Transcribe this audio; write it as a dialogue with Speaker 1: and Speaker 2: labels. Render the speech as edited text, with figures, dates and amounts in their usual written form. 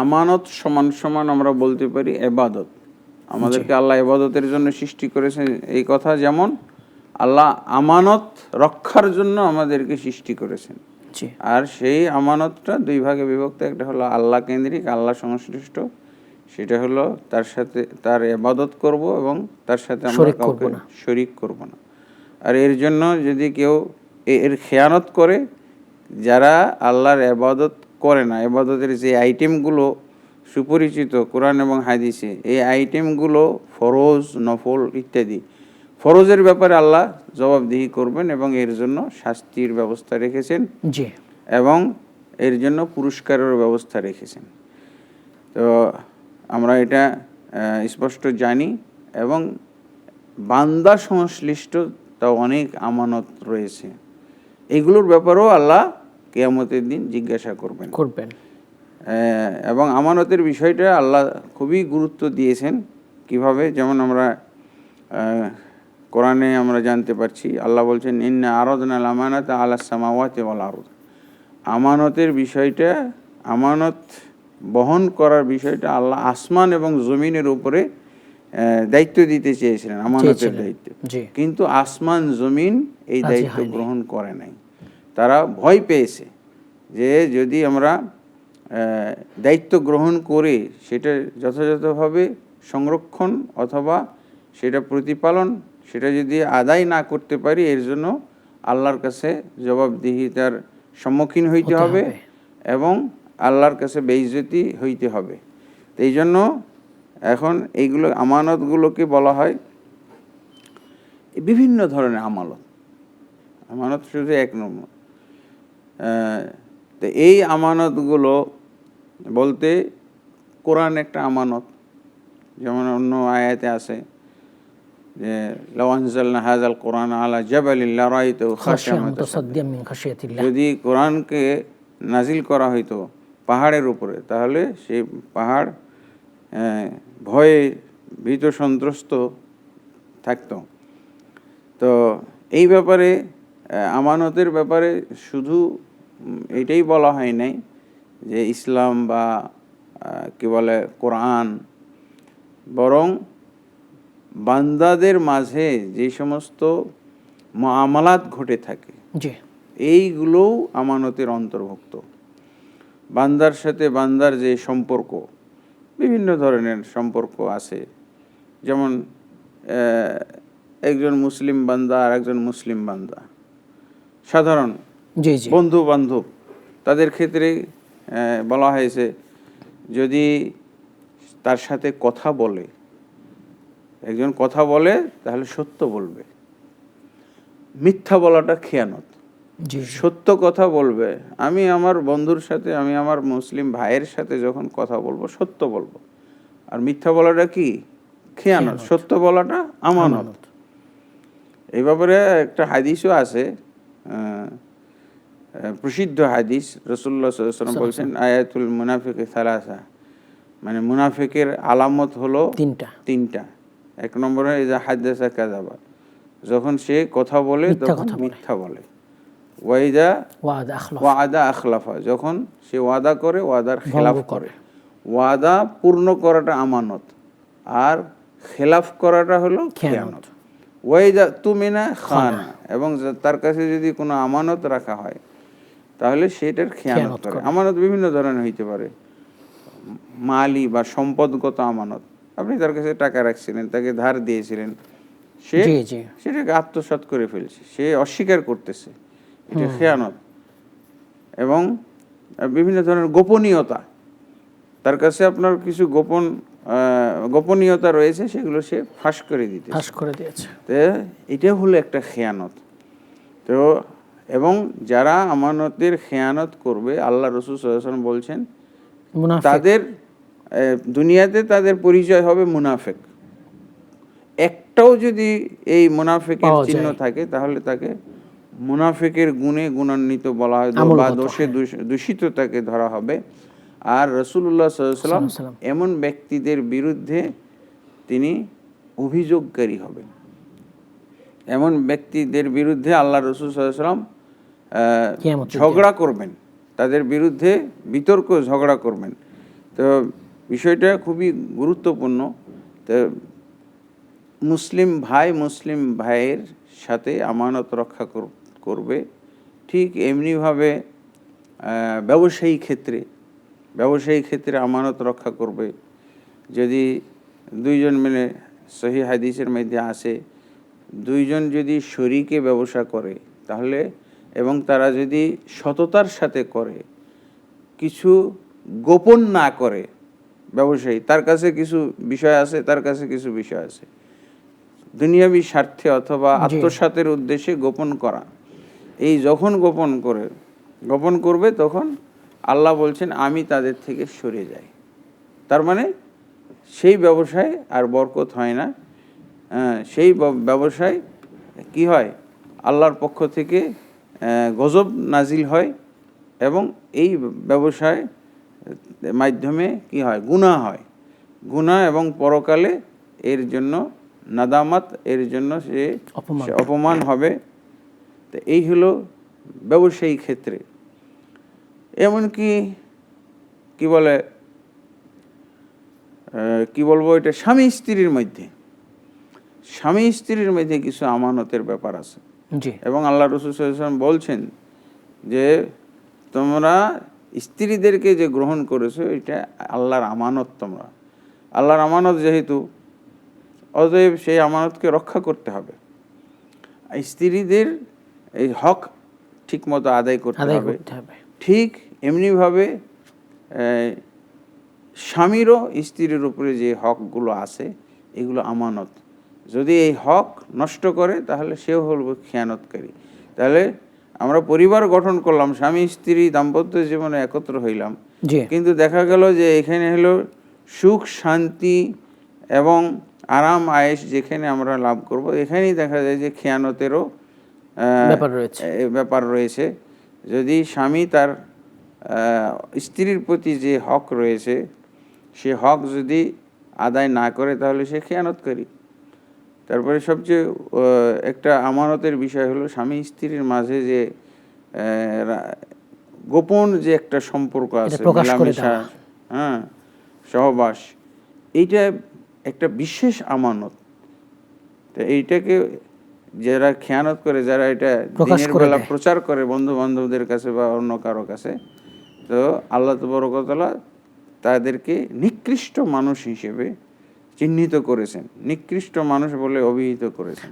Speaker 1: আমানত সমান সমান আমরা বলতে পারি ইবাদত। আমাদেরকে আল্লাহ ইবাদতের জন্য সৃষ্টি করেছেন এই কথা, যেমন আল্লাহ আমানত রক্ষার জন্য আমাদেরকে সৃষ্টি করেছেন। আর সেই আমানতটা দুই ভাগে বিভক্ত। একটা হলো আল্লাহ কেন্দ্রিক, আল্লাহ সংশ্লিষ্ট, সেটা হলো তার সাথে তার ইবাদত করব এবং তার সাথে আমরা কাউকে শরীক করব না। আর এর জন্য যদি কেউ এর খেয়ানত করে, যারা আল্লাহর ইবাদত করে না, ইবাদতের যে আইটেমগুলো সুপরিচিত কোরআন এবং হাদিসে, এই আইটেমগুলো ফরজ, নফল ইত্যাদি, ফরজের ব্যাপারে আল্লাহ জবাবদিহি করবেন এবং এর জন্য শাস্তির ব্যবস্থা রেখেছেন এবং এর জন্য পুরস্কারের ব্যবস্থা রেখেছেন। তো আমরা এটা স্পষ্ট জানি। এবং বান্দা সংশ্লিষ্ট তা অনেক আমানত রয়েছে, এগুলোর ব্যাপারেও আল্লাহ কিয়ামতের দিন জিজ্ঞাসা করবেন। এবং আমানতের বিষয়টা আল্লাহ খুবই গুরুত্ব দিয়েছেন। কিভাবে? যেমন আমরা কোরআনে আমরা জানতে পারছি, আল্লাহ বলছেন ইন্না আরাদনাল আমানাতা আলাস সামাওয়াতি ওয়াল আরদ। আমানতের বিষয়টা, আমানত বহন করার বিষয়টা আল্লাহ আসমান এবং জমিনের উপরে দায়িত্ব দিতে চেয়েছিলেন, আমানতের দায়িত্ব। কিন্তু আসমান জমিন এই দায়িত্ব গ্রহণ করে নাই। তারা ভয় পেয়েছে যে যদি আমরা দায়িত্ব গ্রহণ করে সেটা যথাযথভাবে সংরক্ষণ অথবা সেটা প্রতিপালন, সেটা যদি আদায় না করতে পারি, এর জন্য আল্লাহর কাছে জবাবদিহিতার সম্মুখীন হইতে হবে এবং আল্লাহর কাছে বেইজ্জতি হইতে হবে। তো এই জন্য এখন এইগুলো আমানতগুলোকে বলা হয় বিভিন্ন ধরনের আমানত। আমানত শুধু এক নম্বর। তো এই আমানতগুলো বলতে কোরআন একটা আমানত। যেমন অন্য আয়াতে আছে যে লাউ আনজালনা হাযাল কোরআন আলা জাবালিন লারাআইতাহু খাশিআম মুতাসাদ্দিআম মিন খাশিয়াতিল্লাহ। যদি কোরআনকে নাজিল করা হইতো পাহাড়ের উপরে, তাহলে সেই পাহাড় ভয়ে ভীত সন্ত্রস্ত থাকতো। তো এই ব্যাপারে আমানতের ব্যাপারে শুধু এটাই বলা হয় নাই যে ইসলাম বা কি বলে কোরআন, বরং বান্দাদের মাঝে যে সমস্ত মুআমালাত ঘটে থাকে এইগুলোও আমানতের অন্তর্ভুক্ত। বান্দার সাথে বান্দার যে সম্পর্ক, বিভিন্ন ধরনের সম্পর্ক আছে। যেমন একজন মুসলিম বান্দা আর একজন মুসলিম বান্দা, সাধারণ বন্ধু বান্ধব, তাদের ক্ষেত্রে বলা হয়েছে যদি তার সাথে কথা বলে, একজন কথা বলে তাহলে সত্য বলবে। মিথ্যা বলাটা খেয়ানত। সত্য কথা বলবে। আমি আমার বন্ধুর সাথে, আমি আমার মুসলিম ভাইয়ের সাথে যখন কথা বলবো সত্য বলবো। আর মিথ্যা বলাটা কি? খেয়ানত। সত্য বলাটা আমানত। এই ব্যাপারে একটা হাদিসও আছে, প্রসিদ্ধ হাদিস। রাসূলুল্লাহ সাল্লাল্লাহু আলাইহি ওয়াসাল্লাম বলেছেন আয়াতুল মুনাফিকি সালাসা, মানে মুনাফিকের আলামত হলো তিনটা। এক নম্বরে ইযা হাদাসা কাযাবা, যখন সে কথা বলে তখন মিথ্যা বলে। ওয়াইদা ওয়াদা আখলাফা, যখন সে ওয়াদা করে ওয়াদার খেলাফ করে। ওয়াদা পূর্ণ করাটা আমানত আর খেলাফ করাটা হলো খেয়ানত। ওয়াইদা তুমিনা খানা, এবং তার কাছে যদি কোনো আমানত রাখা হয় তাহলে সেটার খেয়ানত করে। আমানত বিভিন্ন ধরনের হইতে পারে। মালি বা সম্পদগত আমানত, আপনি তার কাছে টাকা রাখছিলেন, তাকে ধার দিয়েছিলেন, সে সেটাকে আত্মসাৎ করে ফেলছে, সে অস্বীকার করতেছে, এটা খেয়ানত। এবং বিভিন্ন ধরনের গোপনীয়তা, তার কাছে আপনার কিছু গোপনীয়তা রয়েছে, সেগুলো সে ফাঁস করে দিয়েছে। তো এটা হলো একটা খেয়ানত। তো এবং যারা আমানতের খেয়ানত করবে, আল্লাহ রাসূল সাল্লাল্লাহু আলাইহি ওয়াসাল্লাম বলছেন তাদের দুনিয়াতে তাদের পরিচয় হবে মুনাফিক। একটাও যদি এই মুনাফিকের চিহ্ন থাকে তাহলে তাকে মুনাফিকের গুণে গুণান্বিত বলা হয় বা দোষে দূষিত তাকে ধরা হবে। আর রাসূলুল্লাহ সাল্লাল্লাহু আলাইহি ওয়াসাল্লাম এমন ব্যক্তিদের বিরুদ্ধে তিনি অভিযোগকারী হবেন। এমন ব্যক্তিদের বিরুদ্ধে আল্লাহ রাসূল সাল্লাল্লাহু আলাইহি ওয়াসাল্লাম ঝগড়া করবেন, তাদের বিরুদ্ধে বিতর্ক ঝগড়া করবেন। তো বিষয়টা খুবই গুরুত্বপূর্ণ। তো মুসলিম ভাইয়ের সাথে আমানত রক্ষা করবে, ঠিক এমনিভাবে ব্যবসায়ী ক্ষেত্রে আমানত রক্ষা করবে। যদি দুইজন মিলে, সহিহ হাদিসের মধ্যে আছে, দুইজন যদি শরীকে ব্যবসা করে তাহলে, এবং তারা যদি সততার সাথে করে, কিছু গোপন না করে, ব্যবসায়ী তার কাছে কিছু বিষয় আছে, তার কাছে কিছু বিষয় আছে, দুনিয়াবী স্বার্থে অথবা আত্মসাতের উদ্দেশ্যে গোপন করা, এই যখন গোপন করবে তখন আল্লাহ বলছেন আমি তাদের থেকে সরে যাই। তার মানে সেই ব্যবসায় আর বরকত হয় না, সেই ব্যবসায় কি হয়, আল্লাহর পক্ষ থেকে গজব নাজিল হয়, এবং এই ব্যবসায় মাধ্যমে কি হয়, গুনাহ এবং পরকালে এর জন্য নাদামাত, এর জন্য সে অপমান হবে। তো এই হলো ব্যবসায়ী ক্ষেত্রে। এমনকি কি বলবো, এটা স্বামী স্ত্রীর মধ্যে কিছু আমানতের ব্যাপার আছে। এবং আল্লাহ রাসূল সাল্লাল্লাহু আলাইহি ওয়াসাল্লাম বলছেন যে তোমরা স্ত্রীদেরকে যে গ্রহণ করেছো এটা আল্লাহর আমানত, তোমরা আল্লাহর আমানত যেহেতু, অতএব সেই আমানতকে রক্ষা করতে হবে। স্ত্রীদের এই হক ঠিক মতো আদায় করতে হবে। ঠিক এমনিভাবে স্বামীরও স্ত্রীর উপরে যে হকগুলো আছে এগুলো আমানত। যদি এই হক নষ্ট করে তাহলে সেও হল খেয়ানতকারী। তাহলে আমরা পরিবার গঠন করলাম, স্বামী স্ত্রী দাম্পত্য জীবনে একত্র হইলাম, কিন্তু দেখা গেল যে এখানে হলো সুখ শান্তি এবং আরাম আয়েশ যেখানে আমরা লাভ করব, এখানেই দেখা যায় যে খেয়ানতেরও ব্যাপার রয়েছে। যদি স্বামী তার স্ত্রীর প্রতি যে হক রয়েছে সে হক যদি আদায় না করে তাহলে সে খেয়ানতকারী। তারপরে সবচেয়ে একটা আমানতের বিষয় হলো স্বামী স্ত্রীর মাঝে যে গোপন যে একটা সম্পর্ক আছে, মেলামেশা, সহবাস, এইটা একটা বিশেষ আমানত। তো এইটাকে যারা খেয়ানত করে, যারা এটা দিনের বেলা প্রচার করে বন্ধু বান্ধবদের কাছে বা অন্য কারো কাছে, তো আল্লাহ তাবারক ওয়া তাআলা তাদেরকে নিকৃষ্ট মানুষ হিসেবে চিহ্নিত করেছেন, নিকৃষ্ট মানুষ বলে অভিহিত করেছেন।